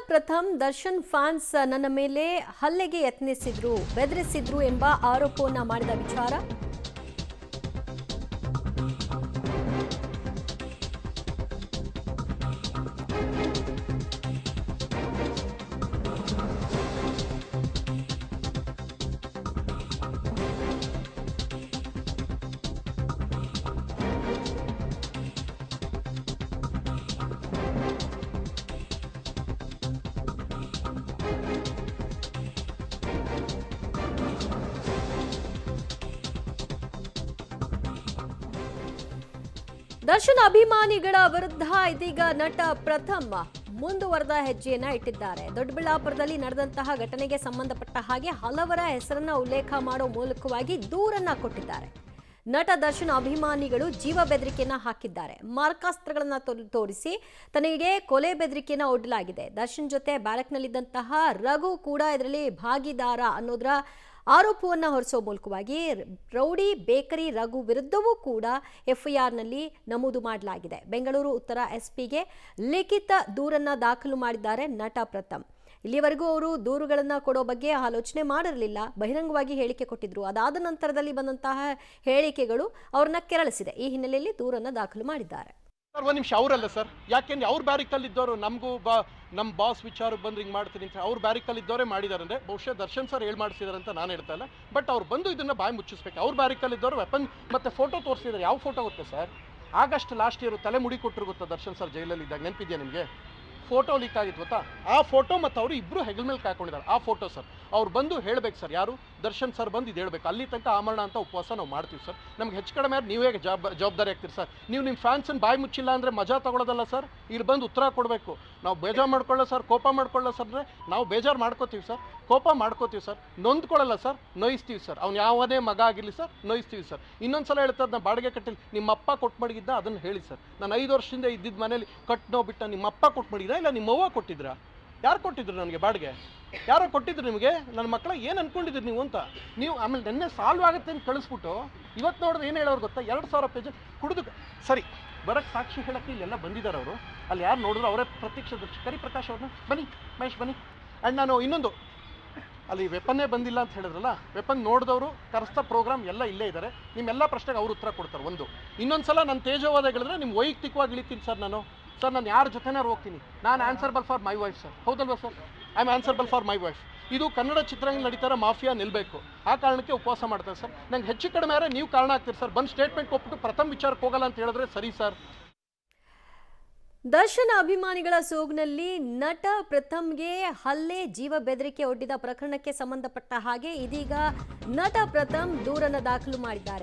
ಪ್ರಥಮ್ Darshan fans ನನ್ನ ಮೇಲೆ ಹಲ್ಲೆಗೆ ಯತ್ನಿಸಿದ್ರು, ಬೆದರಿಸಿದ್ರು ಎಂಬ ಆರೋಪವನ್ನ ಮಾಡಿದ ವಿಚಾರ ದರ್ಶನ್ ಅಭಿಮಾನಿಗಳ ವಿರುದ್ಧ ಇದೀಗ ನಟ ಪ್ರಥಮ್ ಮುಂದುವರೆದ ಹೆಜ್ಜೆಯನ್ನ ಇಟ್ಟಿದ್ದಾರೆ. ದೊಡ್ಡಬಳ್ಳಾಪುರದಲ್ಲಿ ನಡೆದಂತಹ ಘಟನೆಗೆ ಸಂಬಂಧಪಟ್ಟ ಹಾಗೆ ಹಲವರ ಹೆಸರನ್ನ ಉಲ್ಲೇಖ ಮಾಡೋ ಮೂಲಕವಾಗಿ ದೂರನ್ನ ಕೊಟ್ಟಿದ್ದಾರೆ. ನಟ ದರ್ಶನ್ ಅಭಿಮಾನಿಗಳು ಜೀವ ಬೆದರಿಕೆಯನ್ನ ಹಾಕಿದ್ದಾರೆ. ಮಾರಕಾಸ್ತ್ರಗಳನ್ನ ತೋರಿಸಿ ತನಗೆ ಕೊಲೆ ಬೆದರಿಕೆಯನ್ನ ಒಡ್ಡಲಾಗಿದೆ. ದರ್ಶನ್ ಜೊತೆ ಬ್ಯಾರಕ್ನಲ್ಲಿದ್ದಂತಹ ರಘು ಕೂಡ ಇದರಲ್ಲಿ ಭಾಗಿದಾರ ಅನ್ನೋದರ ಆರೋಪವನ್ನ ಹೊರಿಸೋ ಮೂಲಕವಾಗಿ ರೌಡಿ ಬೇಕರಿ ರಘು ವಿರುದ್ಧವೂ ಕೂಡ ಎಫ್ಐಆರ್ನಲ್ಲಿ ನಮೂದು ಮಾಡಲಾಗಿದೆ. ಬೆಂಗಳೂರು ಉತ್ತರ ಎಸ್ಪಿಗೆ ಲಿಖಿತ ದೂರನ್ನ ದಾಖಲು ಮಾಡಿದ್ದಾರೆ ನಟ ಪ್ರಥಮ್. ಇಲ್ಲಿವರೆಗೂ ಅವರು ದೂರುಗಳನ್ನ ಕೊಡೋ ಬಗ್ಗೆ ಆಲೋಚನೆ ಮಾಡಿರಲಿಲ್ಲ, ಬಹಿರಂಗವಾಗಿ ಹೇಳಿಕೆ ಕೊಟ್ಟಿದ್ರು. ಅದಾದ ನಂತರದಲ್ಲಿ ಬಂದಂತಹ ಹೇಳಿಕೆಗಳು ಅವ್ರನ್ನ ಕೆರಳಿಸಿದೆ. ಈ ಹಿನ್ನೆಲೆಯಲ್ಲಿ ದೂರನ್ನ ದಾಖಲು ಮಾಡಿದ್ದಾರೆ. ಸರ್ ಒಂದು ನಿಮಿಷ, ಅವರಲ್ಲ ಸರ್, ಯಾಕೆಂದ್ರೆ ಅವ್ರ ಬ್ಯಾರಿಕಲ್ಲಿ ಇದ್ದವರು ನಮಗೂ ನಮ್ಮ ಬಾಸ್ ವಿಚಾರಕ್ಕೆ ಬಂದು ಹಿಂಗೆ ಮಾಡ್ತೀನಿ ಅಂತ ಅವ್ರ ಬ್ಯಾರಿಕಲ್ಲಿ ಇದ್ದವರೇ ಮಾಡಿದ್ದಾರೆ ಅಂದರೆ ಬಹುಶಃ ದರ್ಶನ್ ಸರ್ ಹೇಳಿ ಮಾಡಿಸಿದಾರೆ ಅಂತ ನಾನು ಹೇಳ್ತಾ ಇಲ್ಲ. ಬಟ್ ಅವ್ರು ಬಂದು ಇದನ್ನು ಬಾಯಿ ಮುಚ್ಚಿಸ್ಬೇಕು. ಅವ್ರ ಬ್ಯಾರಿಕಲ್ಲಿ ಇದ್ದವರು ವೆಪನ್ ಮತ್ತು ಫೋಟೋ ತೋರಿಸಿದ್ದಾರೆ. ಯಾವ ಫೋಟೋ ಗೊತ್ತಾ ಸರ್? ಆಗಸ್ಟ್ ಲಾಸ್ಟ್ ಇಯರ್ ತಲೆ ಮುಡಿ ಕೊಟ್ಟರು ಗೊತ್ತಾ ದರ್ಶನ್ ಸರ್ ಜೈಲಲ್ಲಿ ಇದ್ದಾಗ? ನೆನಪಿದೆಯಾ ನಿಮಗೆ? ಫೋಟೋ ಲೀಕ್ ಆಗಿತ್ತು ಗೊತ್ತಾ? ಆ ಫೋಟೋ ಮತ್ತು ಅವರು ಇಬ್ಬರು ಹೆಗಲ ಮೇಲೆ ಹಾಕೊಂಡಿದ್ದಾರೆ. ಆ ಫೋಟೋ ಸರ್ ಅವ್ರು ಬಂದು ಹೇಳಬೇಕು ಸರ್, ಯಾರು ದರ್ಶನ್ ಸರ್ ಬಂದು ಇದು ಹೇಳಬೇಕು. ಅಲ್ಲಿ ತನಕ ಆಮರಣ ಅಂತ ಉಪವಾಸ ನಾವು ಮಾಡ್ತೀವಿ ಸರ್. ನಮ್ಗೆ ಹೆಚ್ಚು ಕಡಿಮೆ ನೀವೇ ಜವಾಬ್ದಾರಿ ಆಗ್ತೀರಿ ಸರ್. ನೀವು ನಿಮ್ಮ ಫ್ಯಾನ್ಸನ್ನು ಬಾಯಿ ಮುಚ್ಚಿಲ್ಲ ಅಂದರೆ ಮಜಾ ತಗೊಳ್ಳೋದಲ್ಲ ಸರ್, ಇಲ್ಲಿ ಬಂದು ಉತ್ತರ ಕೊಡಬೇಕು. ನಾವು ಬೇಜಾರು ಮಾಡ್ಕೊಳ್ಳೋ ಸರ್, ಕೋಪ ಮಾಡ್ಕೊಳ್ಳೋ ಸರ್ ಅಂದರೆ ನಾವು ಬೇಜಾರು ಮಾಡ್ಕೋತೀವಿ ಸರ್, ಕೋಪ ಮಾಡ್ಕೋತೀವಿ ಸರ್, ನೊಂದ್ಕೊಳ್ಳಲ್ಲ ಸರ್, ನೋಯಿಸ್ತೀವಿ ಸರ್. ಅವ್ನು ಯಾವನೇ ಮಗ ಆಗಿರಲಿ ಸರ್, ನೋಯಿಸ್ತೀವಿ ಸರ್. ಇನ್ನೊಂದು ಸಲ ಹೇಳ್ತಾರೆ, ನಾನು ಬಾಡಿಗೆ ಕಟ್ಟಿಲ್ಲ, ನಿಮ್ಮ ಅಪ್ಪ ಕೊಟ್ಟು ಮಡಗಿದ್ದ ಅದನ್ನು ಹೇಳಿ ಸರ್. ನಾನು 5 ವರ್ಷದಿಂದ ಇದ್ದಿದ್ದ ಮನೇಲಿ ಕಟ್ಟೋ ಬಿಟ್ಟ ನಿಮ್ಮ ಅಪ್ಪ ಕೊಟ್ಟು ಮಡಗಿದ ಇಲ್ಲ ನಿಮ್ಮ ಅವ್ವ ಕೊಟ್ಟಿದ್ರಾ? ಯಾರು ಕೊಟ್ಟಿದ್ರು ನನಗೆ ಬಾಡಿಗೆ? ಯಾರೋ ಕೊಟ್ಟಿದ್ರು ನಿಮಗೆ? ನನ್ನ ಮಕ್ಕಳ ಏನು ಅನ್ಕೊಂಡಿದ್ರು ನೀವು ಅಂತ? ನೀವು ಆಮೇಲೆ ನೆನ್ನೆ ಸಾಲ್ವ್ ಆಗುತ್ತೆ ಅಂತ ಕಳಿಸ್ಬಿಟ್ಟು ಇವತ್ತು ನೋಡಿದ್ರೆ ಏನು ಹೇಳೋರು ಗೊತ್ತಾ? 2000 ಪೇಜ್ ಕುಡಿದು ಸರಿ ಬರೋಕ್ಕೆ ಸಾಕ್ಷಿ ಹೇಳೋಕ್ಕೆ ಇಲ್ಲೆಲ್ಲ ಬಂದಿದ್ದಾರೆ ಅವರು. ಅಲ್ಲಿ ಯಾರು ನೋಡಿದ್ರು ಅವರೇ ಪ್ರತ್ಯಕ್ಷದರ್ಶಿ. ಕರಿ ಪ್ರಕಾಶ್ ಅವ್ರನ್ನ ಬನ್ನಿ, ಮಹೇಶ್ ಬನ್ನಿ. ಆ್ಯಂಡ್ ನಾನು ಇನ್ನೊಂದು, ಅಲ್ಲಿ ವೆಪನ್ನೇ ಬಂದಿಲ್ಲ ಅಂತ ಹೇಳಿದ್ರಲ್ಲ, ವೆಪನ್ ನೋಡಿದವರು ಕರೆಸ್ತಾ ಪ್ರೋಗ್ರಾಮ್ ಎಲ್ಲ ಇಲ್ಲೇ ಇದ್ದಾರೆ. ನಿಮ್ಮೆಲ್ಲ ಪ್ರಶ್ನೆಗೆ ಅವರು ಉತ್ತರ ಕೊಡ್ತಾರೆ. ಒಂದು ಇನ್ನೊಂದು ಸಲ ನಾನು ತೇಜವಾದ ಹೇಳಿದ್ರೆ ನಿಮ್ಮ ವೈಯಕ್ತಿಕವಾಗಿ ಇಳಿತೀನಿ ಸರ್. ನಾನು ಯಾರ ಜೊತೆನಾರು ಹೋಗ್ತೀನಿ. ನಾನು answerable for my wife sir. ಹೌದಲ್ವಾ sir? I am answerable for my wife. ಇದು ಕನ್ನಡ ಚಿತ್ರರಂಗ ನಡೀತಾರ ಮಾಫಿಯಾ ನಿಲ್ಲಬೇಕು. ಆ ಕಾರಣಕ್ಕೆ ಉಪವಾಸ ಮಾಡ್ತಾರೆ ಸರ್. ನಂಗೆ ಹೆಚ್ಚು ಕಡಿಮೆ ಆದರೆ ನೀವು ಕಾರಣ ಆಗ್ತೀರಿ ಸರ್. ಬಂದು ಸ್ಟೇಟ್ಮೆಂಟ್ ಕೊಟ್ಬಿಟ್ಟು ಪ್ರಥಮ್ ವಿಚಾರಕ್ಕೆ ಹೋಗಲ್ಲ ಅಂತ ಹೇಳಿದ್ರೆ ಸರಿ ಸರ್. ದರ್ಶನ್ ಅಭಿಮಾನಿಗಳ ಸೋಗ್ನಲ್ಲಿ ನಟ ಪ್ರಥಮ್ಗೆ ಹಲ್ಲೆ, ಜೀವ ಬೆದರಿಕೆ ಒಡ್ಡಿದ ಪ್ರಕರಣಕ್ಕೆ ಸಂಬಂಧಪಟ್ಟ ಹಾಗೆ ಇದೀಗ ನಟ ಪ್ರಥಮ್ ದೂರನ್ನ ದಾಖಲು ಮಾಡಿದ್ದಾರೆ.